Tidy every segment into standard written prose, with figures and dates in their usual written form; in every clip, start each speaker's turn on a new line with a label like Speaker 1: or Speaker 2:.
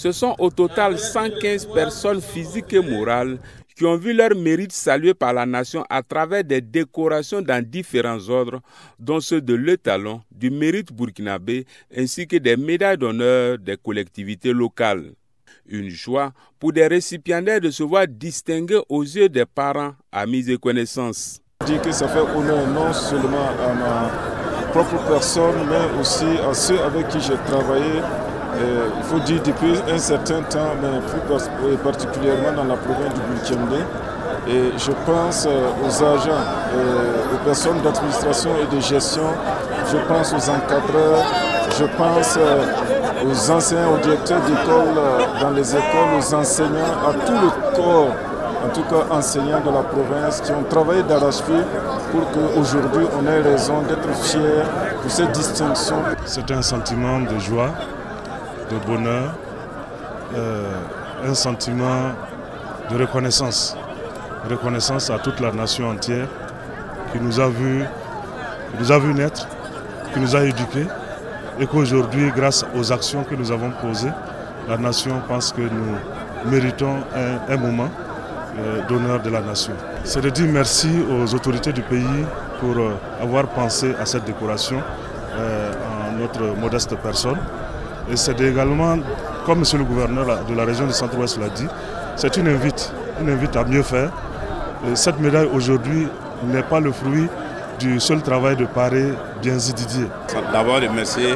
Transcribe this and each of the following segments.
Speaker 1: Ce sont au total 115 personnes physiques et morales qui ont vu leur mérite salué par la nation à travers des décorations dans différents ordres, dont ceux de l'étalon, du mérite burkinabé, ainsi que des médailles d'honneur des collectivités locales. Une joie pour des récipiendaires de se voir distingués aux yeux des parents, amis et connaissances.
Speaker 2: Je dis que ça fait honneur non seulement à ma propre personne, mais aussi à ceux avec qui j'ai travaillé. Il faut dire depuis un certain temps, mais plus particulièrement dans la province du Burkina. Et je pense aux agents, aux personnes d'administration et de gestion, je pense aux encadreurs, je pense aux enseignants, aux directeurs d'école dans les écoles, aux enseignants, à tout le corps, en tout cas enseignants de la province, qui ont travaillé d'arrache-pied pour qu'aujourd'hui on ait raison d'être fiers de cette distinction.
Speaker 3: C'est un sentiment de joie, de bonheur, un sentiment de reconnaissance. Reconnaissance à toute la nation entière qui nous a vu naître, qui nous a éduqués et qu'aujourd'hui, grâce aux actions que nous avons posées, la nation pense que nous méritons un moment d'honneur de la nation. C'est de dire merci aux autorités du pays pour avoir pensé à cette décoration en notre modeste personne. Et c'est également, comme M. le gouverneur de la région du Centre-Ouest l'a dit, c'est une invite à mieux faire. Et cette médaille aujourd'hui n'est pas le fruit du seul travail de Paré Bienzi Didier.
Speaker 4: D'abord remercier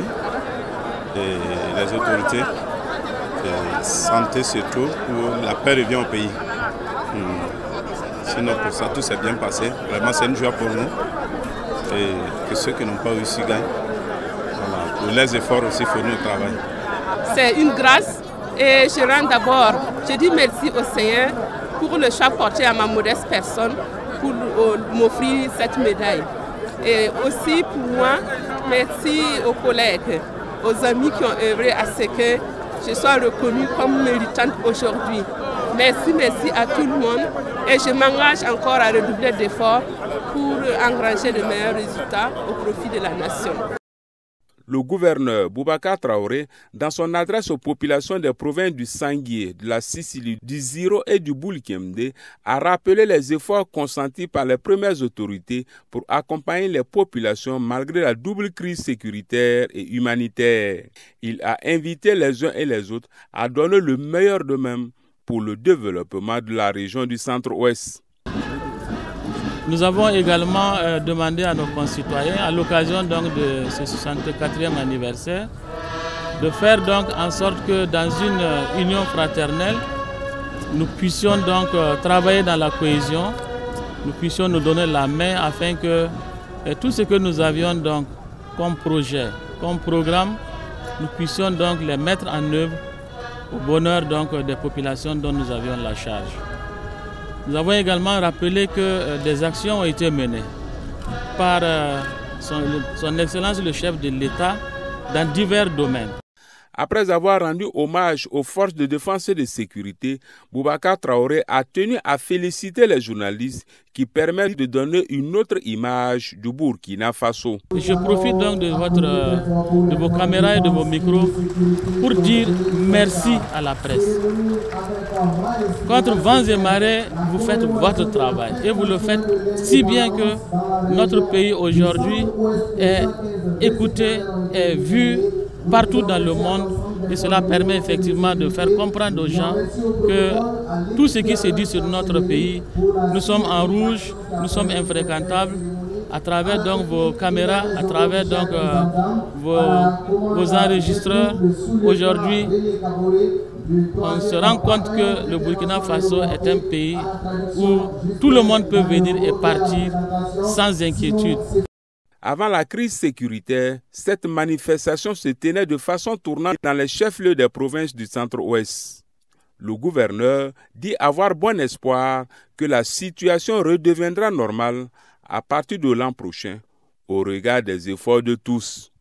Speaker 4: les autorités, de santé surtout, pour la paix revient au pays. Sinon pour ça tout s'est bien passé. Vraiment c'est une joie pour nous et que ceux qui n'ont pas réussi gagnent. Voilà. Pour les efforts aussi fournis au travail.
Speaker 5: C'est une grâce et je rends d'abord, je dis merci au Seigneur pour le choix porté à ma modeste personne pour m'offrir cette médaille. Et aussi pour moi, merci aux collègues, aux amis qui ont œuvré à ce que je sois reconnue comme méritante aujourd'hui. Merci à tout le monde et je m'engage encore à redoubler d'efforts pour engranger de meilleurs résultats au profit de la nation.
Speaker 1: Le gouverneur Boubacar Traoré, dans son adresse aux populations des provinces du Sanguié, de la Sicile, du Ziro et du Boulkemde, a rappelé les efforts consentis par les premières autorités pour accompagner les populations malgré la double crise sécuritaire et humanitaire. Il a invité les uns et les autres à donner le meilleur d'eux-mêmes pour le développement de la région du Centre-Ouest.
Speaker 6: Nous avons également demandé à nos concitoyens, à l'occasion donc de ce 64e anniversaire, de faire donc en sorte que dans une union fraternelle, nous puissions donc travailler dans la cohésion, nous puissions nous donner la main afin que tout ce que nous avions donc comme projet, comme programme, nous puissions donc les mettre en œuvre au bonheur donc des populations dont nous avions la charge. Nous avons également rappelé que des actions ont été menées par son Excellence le chef de l'État dans divers domaines.
Speaker 1: Après avoir rendu hommage aux forces de défense et de sécurité, Boubacar Traoré a tenu à féliciter les journalistes qui permettent de donner une autre image du Burkina Faso.
Speaker 6: Je profite donc de vos caméras et de vos micros pour dire merci à la presse. Contre vents et marées, vous faites votre travail et vous le faites si bien que notre pays aujourd'hui est écouté, est vu partout dans le monde et cela permet effectivement de faire comprendre aux gens que tout ce qui se dit sur notre pays, nous sommes en rouge, nous sommes infréquentables. À travers donc vos caméras, à travers donc vos enregistreurs, aujourd'hui, on se rend compte que le Burkina Faso est un pays où tout le monde peut venir et partir sans inquiétude.
Speaker 1: Avant la crise sécuritaire, cette manifestation se tenait de façon tournante dans les chefs-lieux des provinces du Centre-Ouest. Le gouverneur dit avoir bon espoir que la situation redeviendra normale à partir de l'an prochain, au regard des efforts de tous.